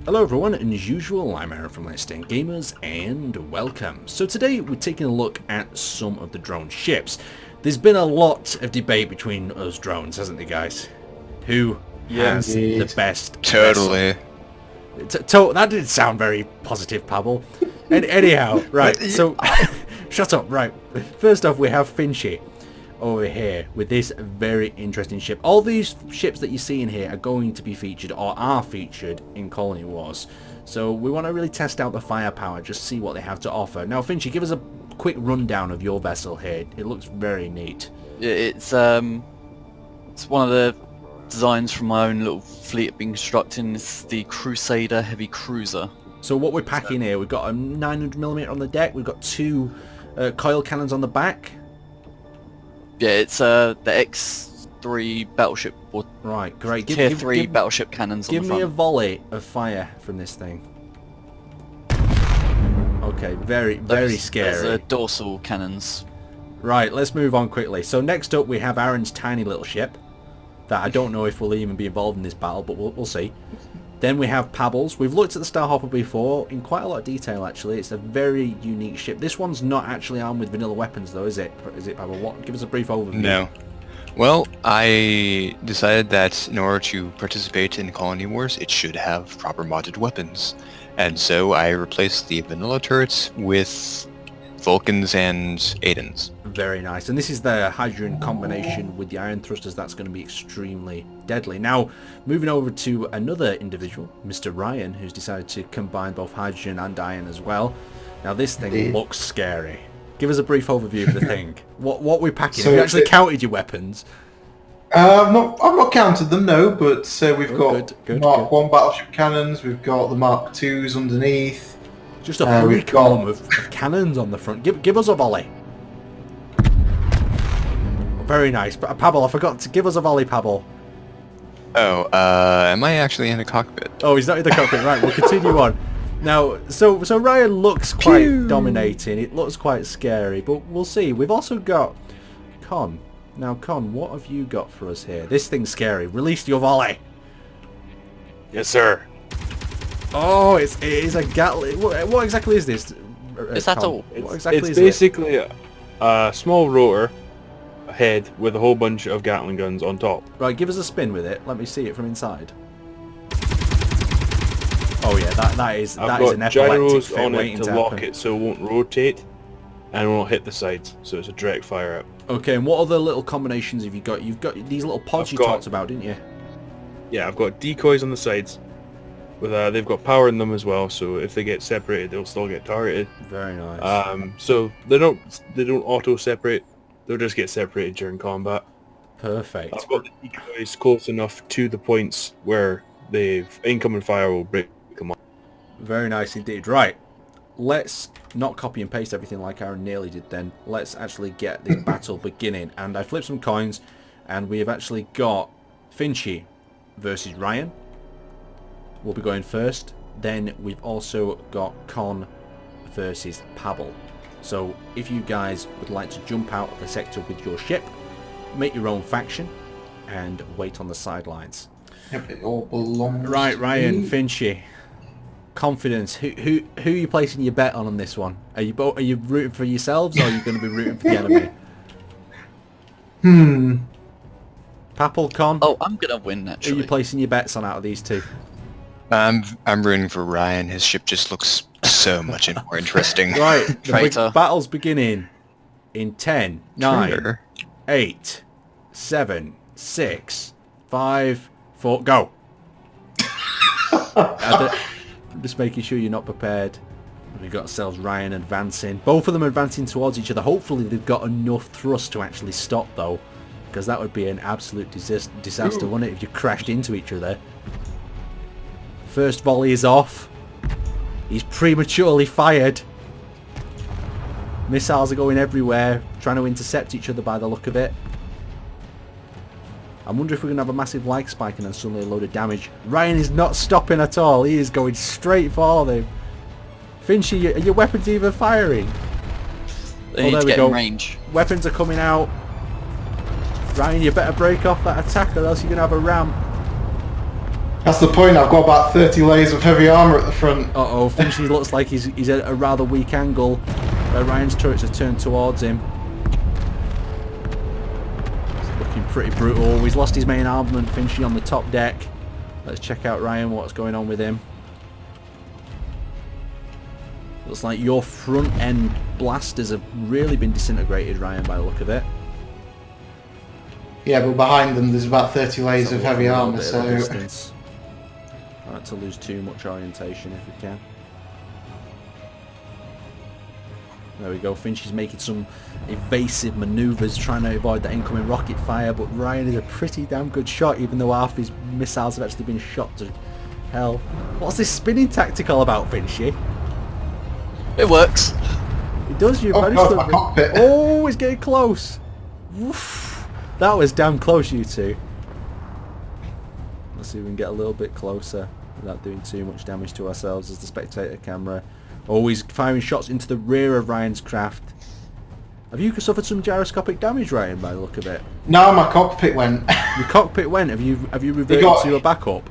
Hello everyone, and as usual, I'm Aaron from Laststandgamers, and welcome. So today we're taking a look at some of the drone ships. There's been a lot of debate between us drones, hasn't there, guys? Who has the best Totally. That didn't sound very positive, Pavel. And anyhow, right, so... shut up, right. First off, we have Finchy over here with this very interesting ship. All these ships that you see in here are going to be featured or are featured in Colony Wars. So we want to really test out the firepower, just see what they have to offer. Now, Finchy, give us a quick rundown of your vessel here. It looks very neat. Yeah, it's one of the designs from my own little fleet being constructed. It's the Crusader Heavy Cruiser. So what we're packing here, we've got a 900mm on the deck, we've got two coil cannons on the back. Yeah, it's the X3 battleship, or right, great. Tier 3 battleship cannons on the front. Give me a volley of fire from this thing. Okay, very scary. Those are dorsal cannons. Right, let's move on quickly. So next up we have Aaron's tiny little ship that I don't know if we'll even be involved in this battle, but we'll see. Then we have Pavel's. We've looked at the Starhopper before in quite a lot of detail, actually. It's a very unique ship. This one's not actually armed with vanilla weapons, though, is it? Is it, Pavel? What? Give us a brief overview. No. Well, I decided that in order to participate in Colony Wars, it should have proper modded weapons. And so I replaced the vanilla turrets with Vulcans and Aidens. Very nice. And this is the hydrogen combination with the iron thrusters. That's going to be extremely deadly. Now, moving over to another individual, Mr. Ryan, who's decided to combine both hydrogen and iron as well. Now, this thing looks scary. Give us a brief overview of the thing. What we're packing. Have you actually counted your weapons? I've not counted them, no, but we've got Mark 1 battleship cannons, we've got the Mark 2s underneath. Just a free column of cannons on the front. Give us a volley. Very nice. But Pavel, I forgot to give us a volley, Pavel. Oh, am I actually in the cockpit? Oh, he's not in the cockpit. Right, we'll continue on. Now, so Ryan looks quite dominating. It looks quite scary, but we'll see. We've also got Con. Now, Con, what have you got for us here? This thing's scary. Release your volley. Yes, sir. Oh, it is a Gatling. What exactly is this? Is that all? It's basically a small rotor head with a whole bunch of Gatling guns on top. Right, give us a spin with it. Let me see it from inside. Oh yeah, that is an epileptic I've got gyros fit on it waiting to lock it so it won't rotate and won't hit the sides, so it's a direct fire out. Okay, and what other little combinations have you got? You've got these little pods you talked about, didn't you? Yeah, I've got decoys on the sides. With they've got power in them as well, so if they get separated, they'll still get targeted. Very nice. So they don't auto separate. They'll just get separated during combat. Perfect. I've got the decoys close enough to the points where the incoming fire will break them off. Very nice indeed. Right, let's not copy and paste everything like Aaron nearly did then. Let's actually get this battle beginning. And I flipped some coins, and we have actually got Finchy versus Ryan. We'll be going first. Then we've also got Con versus Pavel. So if you guys would like to jump out of the sector with your ship, make your own faction, and wait on the sidelines. Yep, it all belongs. Right, Ryan, Finchy. Confidence. Who are you placing your bet on this one? Are you rooting for yourselves, or are you going to be rooting for the enemy? Pavel, Con. Oh, I'm gonna win Who actually. are you placing your bets on out of these two? I'm rooting for Ryan. His ship just looks so much more interesting. Right, the Traitor. battle's beginning in 10, 9, Traitor. 8, 7, 6, 5, 4, go! I'm just making sure you're not prepared. We've got ourselves Ryan advancing. Both of them advancing towards each other. Hopefully they've got enough thrust to actually stop, though, because that would be an absolute disaster, wouldn't it, if you crashed into each other. First volley is off. He's prematurely fired. Missiles are going everywhere, trying to intercept each other by the look of it. I wonder if we're going to have a massive lag spike and then suddenly a load of damage. Ryan is not stopping at all. He is going straight for them. Finchy, are your weapons even firing? They need to get in range. Weapons are coming out. Ryan, you better break off that attack or else you're going to have a ram. That's the point. I've got about 30 layers of heavy armour at the front. Uh-oh, Finchy looks like he's at a rather weak angle. Ryan's turrets are turned towards him. It's looking pretty brutal. He's lost his main armament, Finchy on the top deck. Let's check out Ryan, what's going on with him. Looks like your front end blasters have really been disintegrated, Ryan, by the look of it. Yeah, but behind them there's about 30 layers of heavy armour, so... I like to lose too much orientation if we can. There we go, Finch is making some evasive manoeuvres trying to avoid the incoming rocket fire, but Ryan is a pretty damn good shot even though half his missiles have actually been shot to hell. What's this spinning tactic all about, Finchy? It works. It does, you managed to... cockpit. Oh, it's getting close. Woof. That was damn close, you two. Let's see if we can get a little bit closer without doing too much damage to ourselves as the spectator camera. Always firing shots into the rear of Ryan's craft. Have you suffered some gyroscopic damage, Ryan, by the look of it? No, my cockpit went. Your cockpit went? Have you reverted to your backup?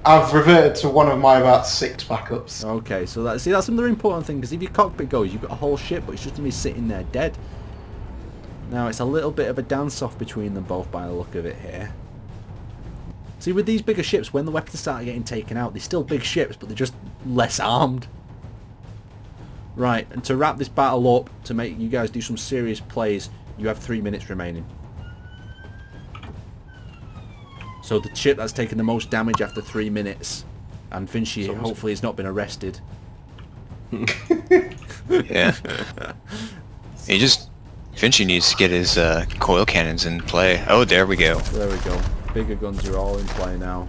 I've reverted to one of my about 6 backups. Okay, so that's another important thing, because if your cockpit goes, you've got a whole ship, but it's just going to be sitting there dead. Now, it's a little bit of a dance-off between them both by the look of it here. See, with these bigger ships, when the weapons start getting taken out, they're still big ships, but they're just less armed. Right, and to wrap this battle up, to make you guys do some serious plays, you have 3 minutes remaining. So the ship that's taken the most damage after 3 minutes, and Finchy hopefully has not been arrested. Yeah. Finchy needs to get his coil cannons in play. Oh, there we go. There we go. Bigger guns are all in play now.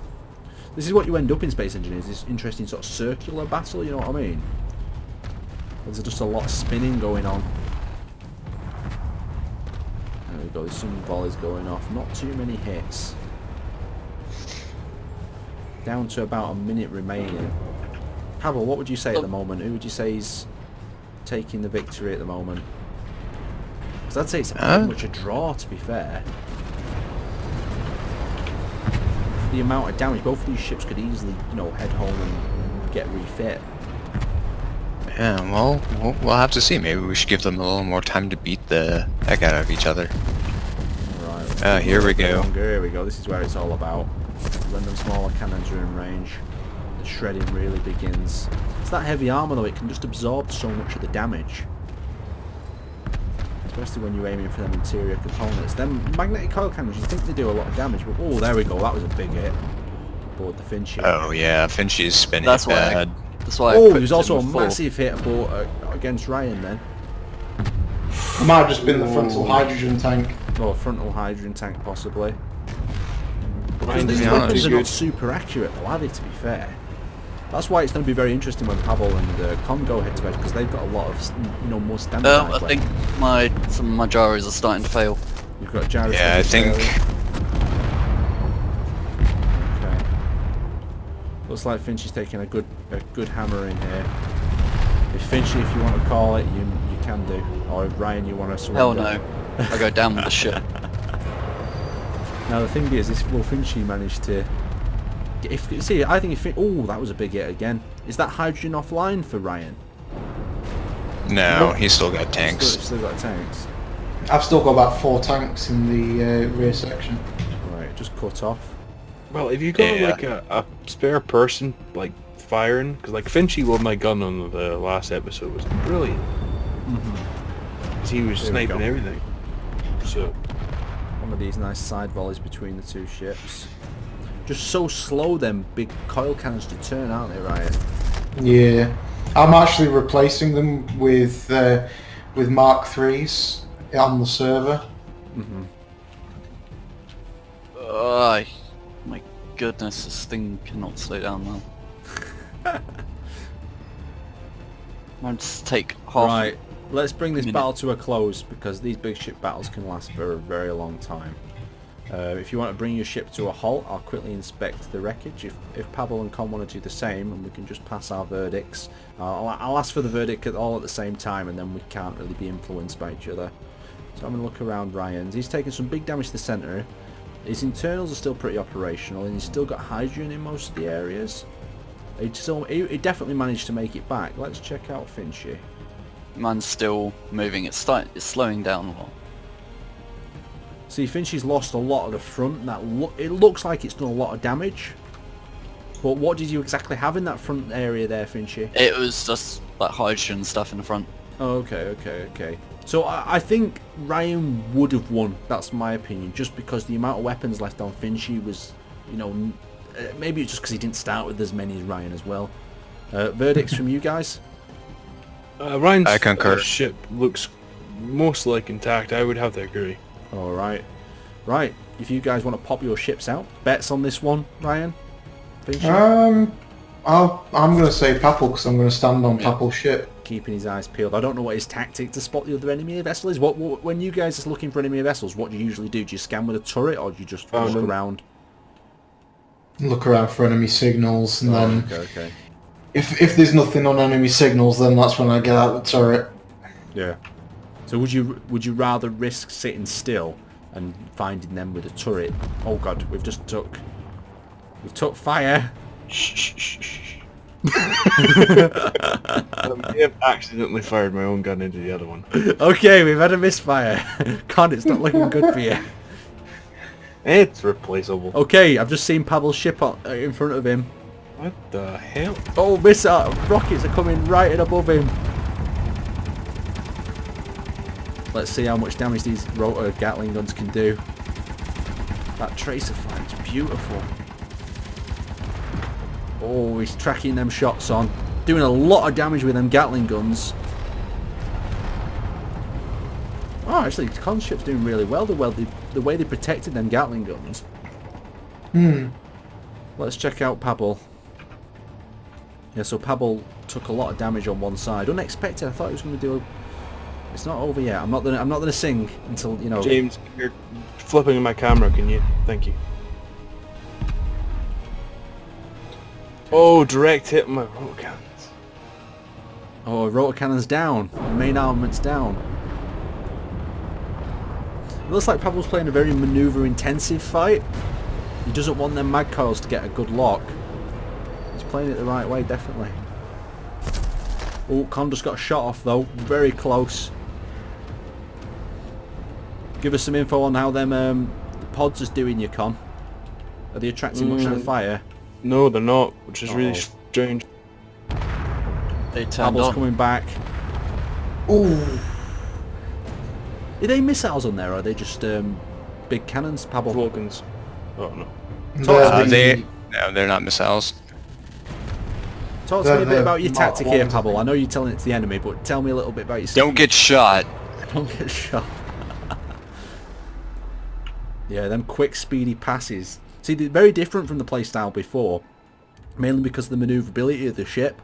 This is what you end up in Space Engineers, this interesting sort of circular battle, you know what I mean? There's just a lot of spinning going on. There we go, there's some volleys going off, not too many hits. Down to about a minute remaining. Pavel, what would you say at the moment? Who would you say is taking the victory at the moment? Because I'd say it's pretty much a draw, to be fair. For the amount of damage, both of these ships could easily, you know, head home and get refit. Yeah, well, we'll have to see. Maybe we should give them a little more time to beat the heck out of each other. Right. Here we go. Here we go. This is where it's all about. When them smaller cannons are in range, the shredding really begins. It's that heavy armour though, it can just absorb so much of the damage. Especially when you're aiming for them interior components. Them magnetic coil cannons, you think they do a lot of damage, but oh, there we go, that was a big hit. Aboard the Finchy. Oh yeah, Finchy's spinning bad. That's why oh, there's also a massive hit aboard, against Ryan then. It might have just been the frontal hydrogen tank. Or a frontal hydrogen tank possibly. Ryan's These not weapons too are good. not super accurate though, are they, to be fair? That's why it's going to be very interesting when Pavel and Con go head to head, because they've got a lot of, you know, more standardized I think some of my gyros are starting to fail. You've got gyros. Yeah, I think. Okay. Looks like Finchy's taking a good hammer in here. If Finchy, if you want to call it, you can do. Or if Ryan, you want to surrender. Hell no. I go down with the ship. Now the thing is, will Finchy manage to... I think if... Oh, that was a big hit again. Is that hydrogen offline for Ryan? No, he's still got tanks. Still got tanks. I've still got about 4 tanks in the rear section. Right, just cut off. Well, if you got like a spare person like firing, because like Finchy with my gun on the last episode was brilliant. Because he was sniping everything. So one of these nice side volleys between the two ships. Just so slow, them big coil cannons to turn, aren't they, Ryan? Yeah, I'm actually replacing them with Mark 3s on the server. My goodness, this thing cannot slow down now. I'll just take half. Right, let's bring this battle to a close, because these big ship battles can last for a very long time. If you want to bring your ship to a halt, I'll quickly inspect the wreckage. If Pavel and Con want to do the same, and we can just pass our verdicts. I'll ask for the verdict all at the same time, and then we can't really be influenced by each other. So I'm going to look around Ryan's. He's taken some big damage to the centre. His internals are still pretty operational, and he's still got hydrogen in most of the areas. He definitely managed to make it back. Let's check out Finchy. Mine's still moving. It's slowing down a lot. See, Finchy's lost a lot of the front. It looks like it's done a lot of damage. But what did you exactly have in that front area there, Finchy? It was just like hydrogen stuff in the front. Oh, okay. So I think Ryan would have won. That's my opinion. Just because the amount of weapons left on Finchy was, you know, maybe it's just because he didn't start with as many as Ryan as well. Verdicts from you guys? Ryan's I concur. Ship looks most like intact. I would have to agree. All right. Right. If you guys want to pop your ships out, bets on this one, Ryan? I'm going to say Papal because I'm going to stand on Papal's ship. Keeping his eyes peeled. I don't know what his tactic to spot the other enemy vessel is. What when you guys are looking for enemy vessels, what do you usually do? Do you scan with a turret or do you just look around? Look around for enemy signals, and then okay. if there's nothing on enemy signals, then that's when I get out the turret. Yeah. So would you rather risk sitting still and finding them with a turret? Oh god, we've took fire. Shh. I may have accidentally fired my own gun into the other one. Okay, we've had a misfire. God, it's not looking good for you. It's replaceable. Okay, I've just seen Pavel's ship in front of him. What the hell? Oh, rockets are coming right in above him. Let's see how much damage these rotor Gatling guns can do. That tracer fire is beautiful. Oh, he's tracking them shots on. Doing a lot of damage with them Gatling guns. Oh, actually, Con's ship's doing really well. The way they protected them Gatling guns. Let's check out Pavel. Yeah, so Pavel took a lot of damage on one side. Unexpected. I thought he was going to do. It's not over yet. I'm not gonna sing until, you know. James, you're flipping my camera. Can you? Thank you. Oh, direct hit my rotor cannons. Oh, rotor cannons down. The main armament's down. It looks like Pavel's playing a very maneuver-intensive fight. He doesn't want them mag coils to get a good lock. He's playing it the right way, definitely. Oh, Con just got a shot off though. Very close. Give us some info on how them the pods is doing you, Con. Are they attracting much of the fire? No, they're not, which is really strange. They turned Pavel's on. coming back. Ooh. Are they missiles on there, or are they just big cannons, Pavel? Vulcans. Oh no. No, they're not missiles. Talk to me a bit about your tactic here, Pavel. I know you're telling it to the enemy, but tell me a little bit about yourself. Don't get shot. Don't get shot. Yeah, them quick, speedy passes. See, they're very different from the playstyle before, mainly because of the manoeuvrability of the ship.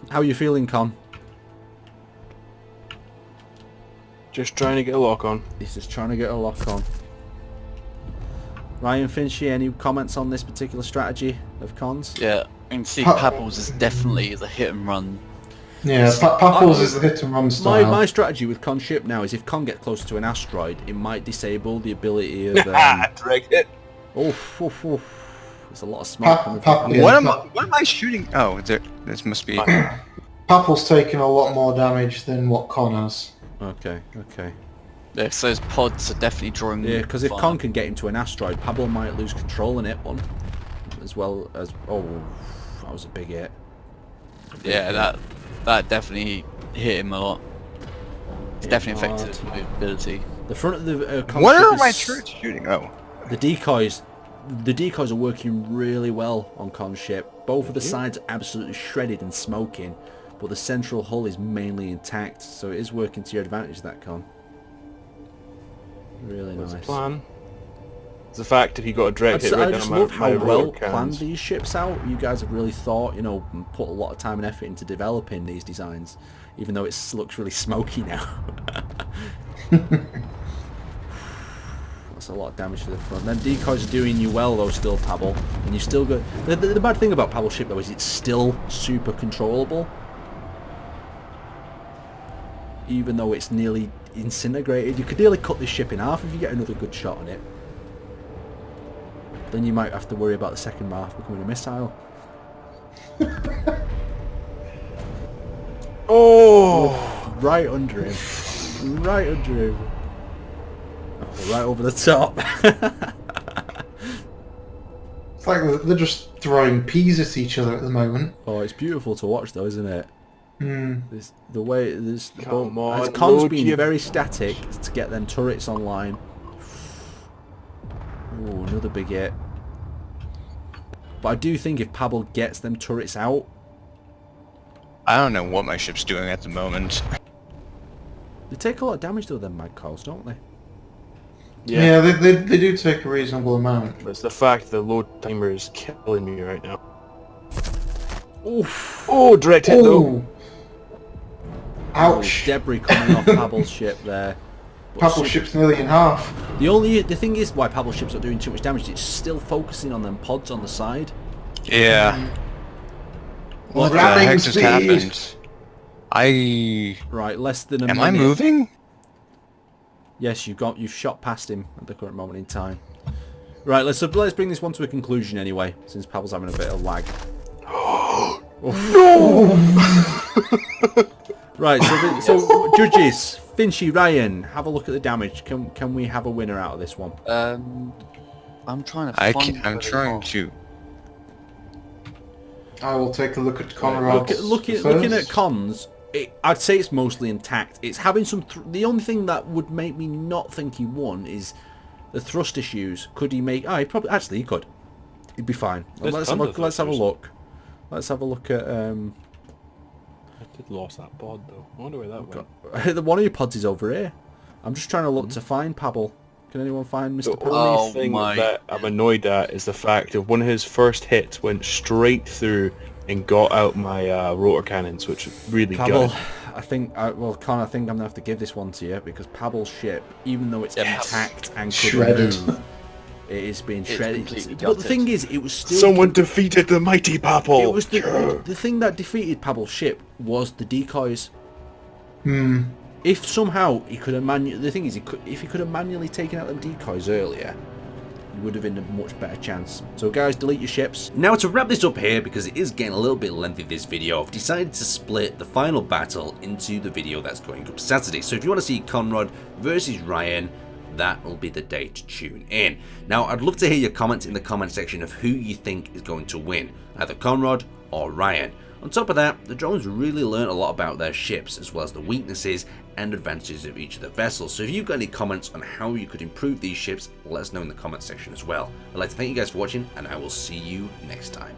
How are you feeling, Con? Just trying to get a lock on. He's just trying to get a lock on. Ryan Finchy, any comments on this particular strategy of Con's? Yeah, I can see Pavel's is definitely the hit and run. Yeah, Papal's is the hit and run style. My strategy with Con's ship now is if Con gets close to an asteroid, it might disable the ability of... direct hit. There's a lot of smoke coming from What am I shooting? Oh, this must be... Papal's taken a lot more damage than what Con has. Okay. Yeah, so those pods are definitely drawing. Yeah, because if fire. Con can get into an asteroid, Pavel might lose control in it one. As well as... Oh, that was a big hit. Yeah, that definitely hit him a lot. It's definitely affected his mobility. The front of the Con What ship are is- my turrets shooting? Oh. The decoys are working really well on Con's ship. Both of the sides are absolutely shredded and smoking, but the central hull is mainly intact, so it is working to your advantage, that Con. Really What's nice. the plan? It's the fact if you got a direct hit I right just down love my how well rotor planned cannons. these ships out. You guys have really thought, you know, and put a lot of time and effort into developing these designs, even though it looks really smoky now. That's a lot of damage to the front. Then decoys are doing you well though still, Pavel. And you still got... The bad thing about Pavel's ship though is it's still super controllable. Even though it's nearly incinerated. You could nearly cut this ship in half if you get another good shot on it. then you might have to worry about the second Marth becoming a missile. Oh! Right under him. Right under him. Oh, right over the top. It's like they're just throwing peas at each other at the moment. Oh, it's beautiful to watch though, isn't it? The way this Come on, as Con's load been your- very static to get them turrets online. Oh, another big hit. But I do think if Pavel gets them turrets out, I don't know what my ship's doing at the moment. they take a lot of damage though, them Mad Cows, don't they? Yeah, they do take a reasonable amount. It's the fact the load timer is killing me right now. Oof. Oh, direct hit though. Ooh. Ouch. Debris coming off Pavel's ship there. But Pavel's ship's nearly in half. the thing is why Pavel's ship's not doing too much damage, it's still focusing on them pods on the side. Yeah. What the Ramming heck just speed. happened? Right, less than a Am minute. I moving? Yes, you've shot past him at the current moment in time. Right, let's bring this one to a conclusion anyway, since Pavel's having a bit of lag. Right, so judges, Finchy, Ryan, have a look at the damage. Can we have a winner out of this one? I'm trying to find I'm trying to. I will take a look at Conrad's Looking at Cons, I'd say it's mostly intact. It's having some... the only thing that would make me not think he won is the thrust issues. Could he make... Oh, he probably... Actually, he could. He'd be fine. Let's have a look. Let's have a look at... I did lost that pod though. I wonder where that went. One of your pods is over here. I'm just trying to look to find Pavel. Can anyone find Mr. The Pavel? only thing that I'm annoyed at is the fact that one of his first hits went straight through and got out my rotor cannons, which really Pavel, gutted. I think, Con, I think I'm gonna have to give this one to you because Pavel's ship, even though it's intact and could Shredded. move, it is being shredded. completely But the gutted. thing is, it was still. Someone defeated the mighty Pavel. It was the thing that defeated Pavel's ship was the decoys. If somehow he could have the thing is, if he could have manually taken out them decoys earlier, you would have been a much better chance. So guys, delete your ships. Now to wrap this up here, because it is getting a little bit lengthy this video, I've decided to split the final battle into the video that's going up Saturday. So if you want to see Conrad versus Ryan, that will be the day to tune in. Now I'd love to hear your comments in the comment section of who you think is going to win, either Conrad or Ryan. On top of that, the drones really learned a lot about their ships, as well as the weaknesses and advantages of each of the vessels. So if you've got any comments on how you could improve these ships, let us know in the comment section as well. I'd like to thank you guys for watching, and I will see you next time.